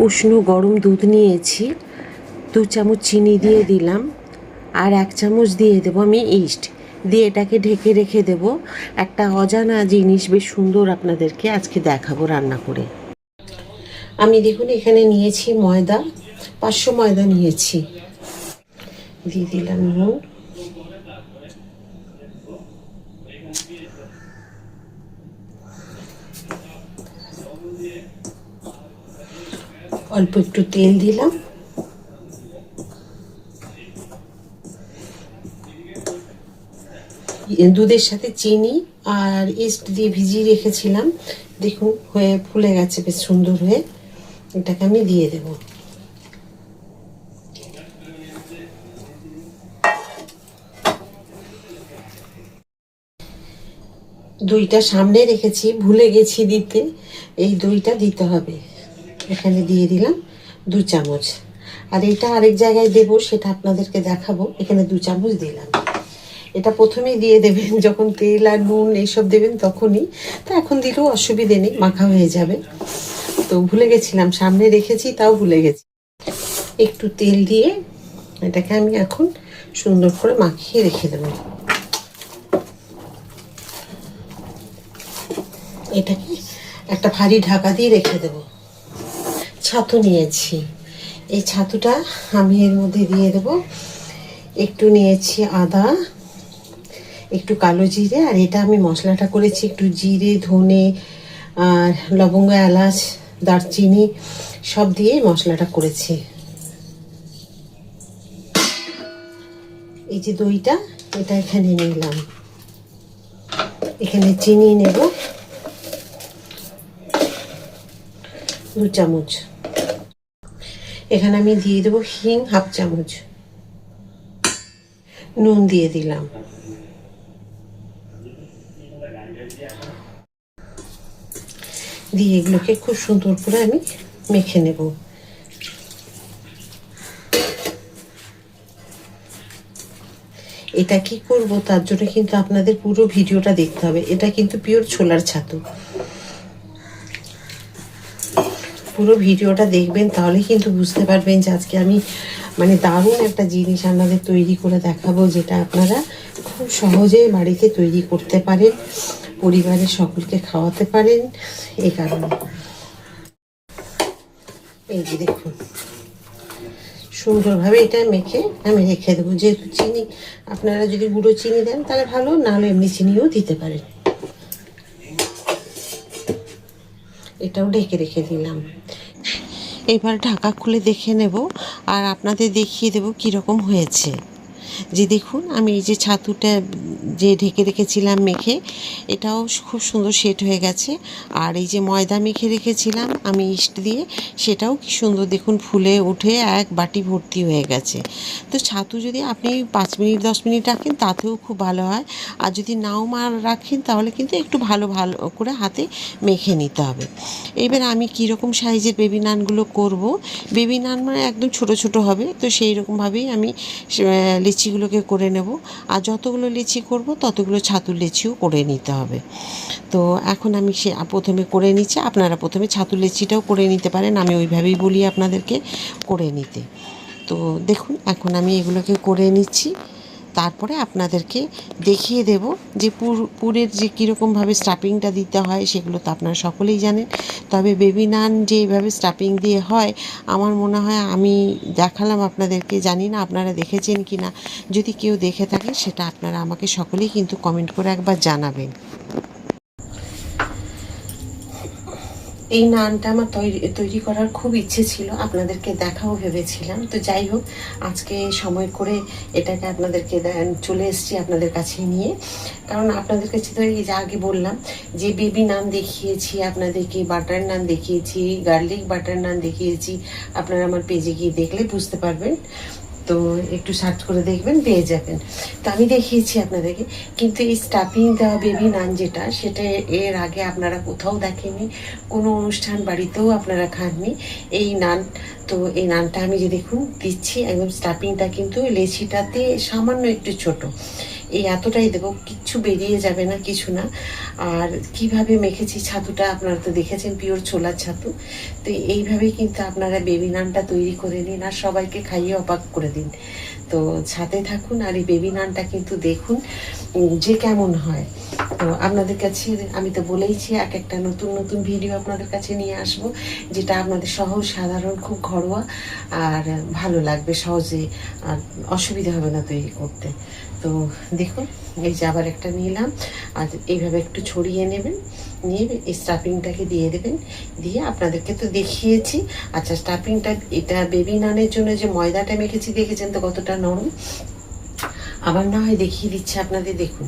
উষ্ণ গরম দুধ নিয়েছি, 2 চামচ চিনি দিয়ে দিলাম, আর 1 চামচ দিয়ে দেবো আমি ইস্ট দিয়ে এটাকে ঢেকে রেখে দেবো। একটা অজানা জিনিস বেশ সুন্দর আপনাদেরকে আজকে দেখাবো রান্না করে। আমি দেখুন এখানে নিয়েছি ময়দা, 500 ময়দা নিয়েছি, দিয়ে দিলাম নুন, অল্প একটু তেল দিলাম, দুধের সাথে চিনি আর ইস্ট দিয়ে ভিজিয়ে রেখেছিলাম, দেখুন হয়ে ফুলে গেছে বেশ সুন্দর হয়ে। এটাকে আমি দিয়ে দেব। দইটা সামনে রেখেছি, ভুলে গেছি দিতে, এই দইটা দিতে হবে। এখানে দিয়ে দিলাম 2 চামচ, আর এটা আরেক জায়গায় দেব, সেটা আপনাদেরকে দেখাবো। এখানে 2 চামচ দিলাম। এটা প্রথমেই দিয়ে দেবেন যখন তেল আর নুন এইসব দেবেন তখনই, তো এখন দিলেও অসুবিধে নেই, মাখা হয়ে যাবে। তো ভুলে গেছিলাম, সামনে রেখেছি তাও ভুলে গেছি। একটু তেল দিয়ে এটাকে আমি এখন সুন্দর করে মাখিয়ে রেখে দেব। এটাকে একটা ভারী ঢাকা দিয়ে রেখে দেব। ছাতু নিয়েছি, এই ছাতুটা আমি এর মধ্যে দিয়ে দেব। একটু নিয়েছি আদা, একটু কালো জিরে, আর এটা আমি মশলাটা করেছি একটু জিরে, ধনে আর লবঙ্গ, এলাচ, দারচিনি সব দিয়ে মশলাটা করেছি। এই যে দইটা, এটা এখানে নিলাম। এখানে চিনি নেব 2 চামচ। এখানে আমি দিয়ে দেবো হিং 1/2 চামচ, নুন দিয়ে দিলাম, দিয়ে এগুলোকে খুব সুন্দর করে আমি মেখে নেব। এটা কি করব তার জন্য কিন্তু আপনাদের পুরো ভিডিওটা দেখতে হবে। এটা কিন্তু পিওর ছোলার ছাতু, পুরো ভিডিওটা দেখবেন, তাহলে কিন্তু বুঝতে পারবেন যে আজকে আমি মানে দারুণ একটা জিনিস আপনাদের তৈরি করে দেখাবো, যেটা আপনারা খুব সহজে বাড়িতে তৈরি করতে পারেন, পরিবারের সকলকে খাওয়াতে পারেন। এই কারণে এই যে দেখুন সুন্দরভাবে এটা মেখে আমি রেখে দেবো। যেহেতু চিনি, আপনারা যদি গুঁড়ো চিনি দেন তাহলে ভালো, নাহলে এমনি চিনিও দিতে পারেন। এটাও ঢেকে রেখে দিলাম। এবার ঢাকা খুলে দেখে নেব আর আপনাদের দেখিয়ে দেব কীরকম হয়েছে। যে দেখুন আমি এই যে ছাতুটা যে ঢেকে রেখেছিলাম মেখে, এটাও খুব সুন্দর সেট হয়ে গেছে। আর এই যে ময়দা মেখে রেখেছিলাম আমি ইস্ট দিয়ে, সেটাও কি সুন্দর দেখুন ফুলে উঠে এক বাটি ভর্তি হয়ে গেছে। তো ছাতু যদি আপনি 5 মিনিট 10 মিনিট রাখেন তাতেও খুব ভালো হয়, আর যদি নাও রাখেন তাহলে কিন্তু একটু ভালো করে হাতে মেখে নিতে হবে। এবার আমি কীরকম সাইজের বেবি নানগুলো করব, বেবি নান মানে একদম ছোট ছোট হবে, তো সেই রকমভাবেই আমি লিচিগুলোকে করে নেব। আর যতগুলো লিচি করব ততগুলো ছাতুর লিচিও করে নিতে হবে। তো এখন আমি প্রথমে করে নিচ্ছি, আপনারা প্রথমে ছাতুর লিচিটাও করে নিতে পারেন, আমি ওইভাবেই বলি আপনাদেরকে করে নিতে। তো দেখুন এখন আমি এগুলোকে করে নিচ্ছি, তারপরে আপনাদেরকে দেখিয়ে দেব যে পুরের যে কীরকমভাবে স্টাফিংটা দিতে হয়, সেগুলো তো আপনারা সকলেই জানেন। তবে বেবি নান যে এইভাবে স্টাফিং দিয়ে হয়, আমার মনে হয় আমি দেখালাম আপনাদেরকে, জানি না আপনারা দেখেছেন কি না। যদি কেউ দেখে থাকেন সেটা আপনারা আমাকে সকলেই কিন্তু কমেন্ট করে একবার জানাবেন। এই নানটা আমার তৈরি করার খুব ইচ্ছে ছিল, আপনাদেরকে দেখাও ভেবেছিলাম। তো যাই হোক, আজকে সময় করে এটাকে আপনাদেরকে চলে এসেছি আপনাদের কাছে নিয়ে। কারণ আপনাদের কাছে তো এই যে আগে বললাম যে বেবি নান দেখিয়েছি আপনাদেরকে, বাটার নান দেখিয়েছি, গার্লিক বাটার নান দেখিয়েছি। আপনারা আমার পেজে গিয়ে দেখলে বুঝতে পারবেন, তো একটু সার্চ করে দেখবেন, পেয়ে যাবেন। তো আমি দেখিয়েছি আপনাদেরকে, কিন্তু এই স্টাফিং দেওয়া বেবি নান যেটা, সেটা এর আগে আপনারা কোথাও দেখেননি, কোনো অনুষ্ঠান বাড়িতেও আপনারা খাননি এই নান। তো এই নানটা আমি যে দেখুন দিচ্ছি, একদম স্টাফিংটা কিন্তু লেচিটাতে সামান্য একটু ছোট। এই এতটাই দেবো, কিচ্ছু বেরিয়ে যাবে না, কিছু না। আর কিভাবে মেখেছি ছাতুটা আপনারা তো দেখেছেন, পিওর ছোলার ছাতু। তো এইভাবেই কিন্তু আপনারা বেবি নানটা তৈরি করে নিন আর সবাইকে খাইয়ে অবাক করে দিন। তো সাথে থাকুন আর এই বেবি নানটা কিন্তু দেখুন যে কেমন হয়। তো আপনাদের কাছে আমি তো বলেইছি এক একটা নতুন নতুন ভিডিও আপনাদের কাছে নিয়ে আসব, যেটা আপনাদের সহজ সাধারণ খুব ঘরোয়া আর ভালো লাগবে সহজে, আর অসুবিধা হবে না তৈরি করতে। তো দেখুন এই যে আবার একটা নিলাম, আর এইভাবে একটু ছড়িয়ে নেবেন, নিয়ে এই স্টাফিংটাকে দিয়ে দেবেন। দিয়ে আপনাদেরকে তো দেখিয়েছি। আচ্ছা, স্টাফিংটা এটা বেবি নানের জন্য যে ময়দাটা মেখেছি দেখেছেন তো কতটা নরম। আবার না হয় দেখিয়ে দিচ্ছে আপনাদের, দেখুন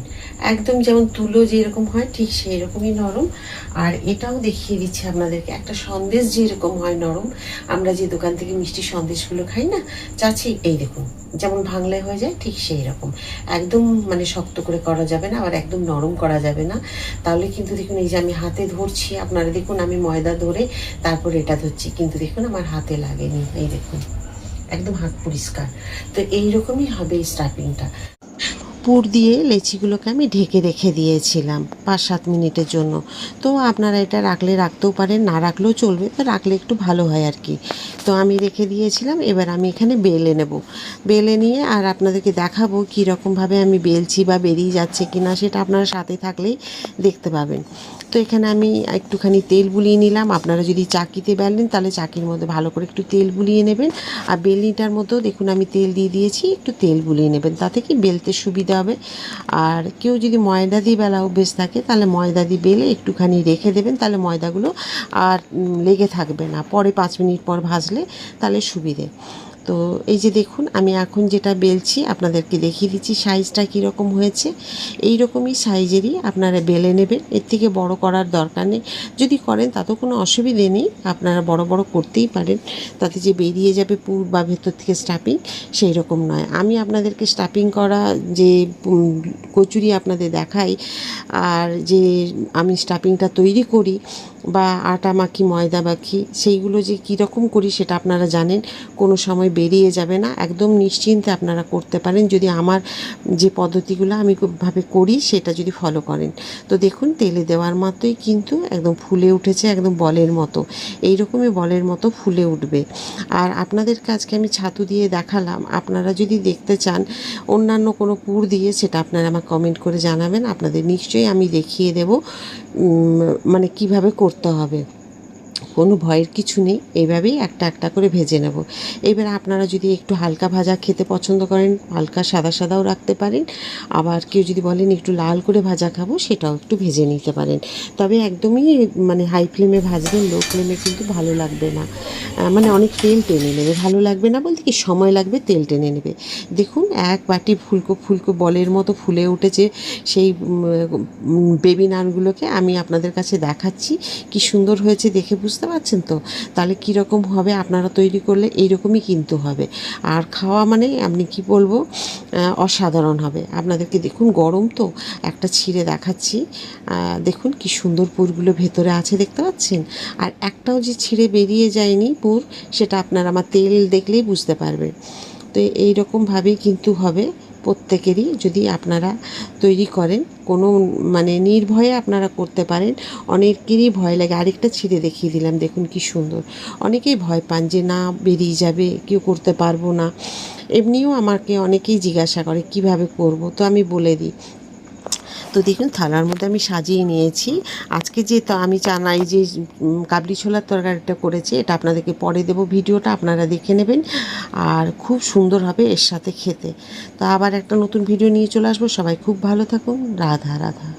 একদম যেমন তুলো যেরকম হয় ঠিক সেই রকমই নরম। আর এটাও দেখিয়ে দিচ্ছে আপনাদেরকে, একটা সন্দেশ যেরকম হয় নরম, আমরা যে দোকান থেকে মিষ্টি সন্দেশগুলো খাই না চাচি, এই দেখুন যেমন ভাঙলায় হয়ে যায় ঠিক সেই রকম। একদম মানে শক্ত করে করা যাবে না, আবার একদম নরম করা যাবে না, তাহলে কিন্তু দেখুন এই যে আমি হাতে ধরছি, আপনারা দেখুন আমি ময়দা ধরে তারপর এটা ধরছি, কিন্তু দেখুন আমার হাতে লাগেনি, এই দেখুন একদম হাত পরিষ্কার। তো এইরকমই হবে এই স্টাফিংটা। পুর দিয়ে লেচিগুলোকে আমি ঢেকে রেখে দিয়েছিলাম 5-7 মিনিটের জন্য। তো আপনারা এটা রাখতেও পারেন, না রাখলেও চলবে, তো রাখলে একটু ভালো হয় আর কি। তো আমি রেখে দিয়েছিলাম। এবার আমি এখানে বেলে নেব, বেলে নিয়ে আর আপনাদেরকে দেখাবো কীরকমভাবে আমি বেলছি বা বেরিয়ে যাচ্ছে কি না, সেটা আপনারা সাথে থাকলেই দেখতে পাবেন। তো এখানে আমি একটুখানি তেল বুলিয়ে নিলাম। আপনারা যদি চাকিতে বেলেন তাহলে চাকির মধ্যে ভালো করে একটু তেল বুলিয়ে নেবেন, আর বেলনিটার মধ্যেও দেখুন আমি তেল দিয়ে দিয়েছি, একটু তেল বুলিয়ে নেবেন, তাতে কি বেলতে সুবিধা হবে। আর কেউ যদি ময়দা দিয়ে বেলা অভ্যেস থাকে তাহলে ময়দা দিয়ে বেলে একটুখানি রেখে দেবেন, তাহলে ময়দাগুলো আর লেগে থাকবে না, পরে 5 মিনিট পর ভাজলে তাহলে সুবিধে। তো এই যে দেখুন আমি এখন যেটা বেলছি আপনাদেরকে দেখিয়ে দিচ্ছি সাইজটা কীরকম হয়েছে। এই রকমই সাইজেরই আপনারা বেলে নেবেন, এর থেকে বড় করার দরকার নেই। যদি করেন তাতেও কোনো অসুবিধে নেই, আপনারা বড় বড় করতেই পারেন, তাতে যে বেরিয়ে যাবে পুর বা ভেতর থেকে স্টাফিং সেই রকম নয়। আমি আপনাদেরকে স্টাফিং করা যে কচুরি আপনাদের দেখাই, আর যে আমি স্টাফিংটা তৈরি করি বা আটা মাখি ময়দা মাখি, সেইগুলো যে কীরকম করি সেটা আপনারা জানেন, কোনো সময় বেরিয়ে যাবে না, একদম নিশ্চিন্তে আপনারা করতে পারেন যদি আমার যে পদ্ধতিগুলো আমি ভাবে করি সেটা যদি ফলো করেন। তো দেখুন তেলে দেওয়ার মাত্রই কিন্তু একদম ফুলে উঠেছে, একদম বলের মতো, এইরকমই বলের মতো ফুলে উঠবে। আর আপনাদেরকে আজকে আমি ছাতু দিয়ে দেখালাম, আপনারা যদি দেখতে চান অন্যান্য কোনো পুর দিয়ে সেটা আপনারা আমাকে কমেন্ট করে জানাবেন, আপনাদের নিশ্চয়ই আমি দেখিয়ে দেব মানে কিভাবে করতে হবে। কোনো ভয়ের কিছু নেই, এইভাবেই একটা একটা করে ভেজে নেব। এবার আপনারা যদি একটু হালকা ভাজা খেতে পছন্দ করেন হালকা সাদা সাদাও রাখতে পারেন, আবার কেউ যদি বলেন একটু লাল করে ভাজা খাবো সেটাও একটু ভেজে নিতে পারেন। তবে একদমই মানে হাই ফ্লেমে ভাজবেন, লো ফ্লেমে কিন্তু ভালো লাগবে না, মানে অনেক তেল টেনে নেবে, ভালো লাগবে না বলতে কি সময় লাগবে, তেল টেনে নেবে। দেখুন এক বাটি ফুলকো ফুলকো বলের মতো ফুলে উঠেছে সেই বেবি নানগুলোকে আমি আপনাদের কাছে দেখাচ্ছি, কি সুন্দর হয়েছে দেখে বুঝতে পারছেন তো। তাহলে কীরকম হবে আপনারা তৈরি করলে এইরকমই কিন্তু হবে, আর খাওয়া মানে আপনি কি বলবো অসাধারণ হবে। আপনাদেরকে দেখুন গরম তো একটা ছিঁড়ে দেখাচ্ছি, দেখুন কি সুন্দর পুরগুলো ভেতরে আছে দেখতে পাচ্ছেন, আর একটাও যে ছিঁড়ে বেরিয়ে যায়নি পুর, সেটা আপনারা আমার তেল দেখলেই বুঝতে পারবেন। তো এইরকমভাবেই কিন্তু হবে প্রত্যেকেরই, যদি আপনারা তৈরি করেন কোনো মানে নির্ভয়ে আপনারা করতে পারেন। অনেকেরই ভয় লাগে, আরেকটা ছিঁড়ে দেখিয়ে দিলাম দেখুন কি সুন্দর। অনেকেই ভয় পান যে না বেরিয়ে যাবে, কেউ করতে পারবো না, এমনিও আমাকে অনেকেই জিজ্ঞাসা করে কিভাবে করব, তো আমি বলে দিই। তো দেখুন থালার মধ্যে আমি সাজিয়ে নিয়েছি। আজকে যে আমি চানাই যে কাবলি ছোলার তরকারিটা করেছি এটা আপনাদেরকে পরে দেবো, ভিডিওটা আপনারা দেখে নেবেন, আর খুব সুন্দর হবে এর সাথে খেতে। তো আবার একটা নতুন ভিডিও নিয়ে চলে আসবো, সবাই খুব ভালো থাকুন, রাধা রাধা।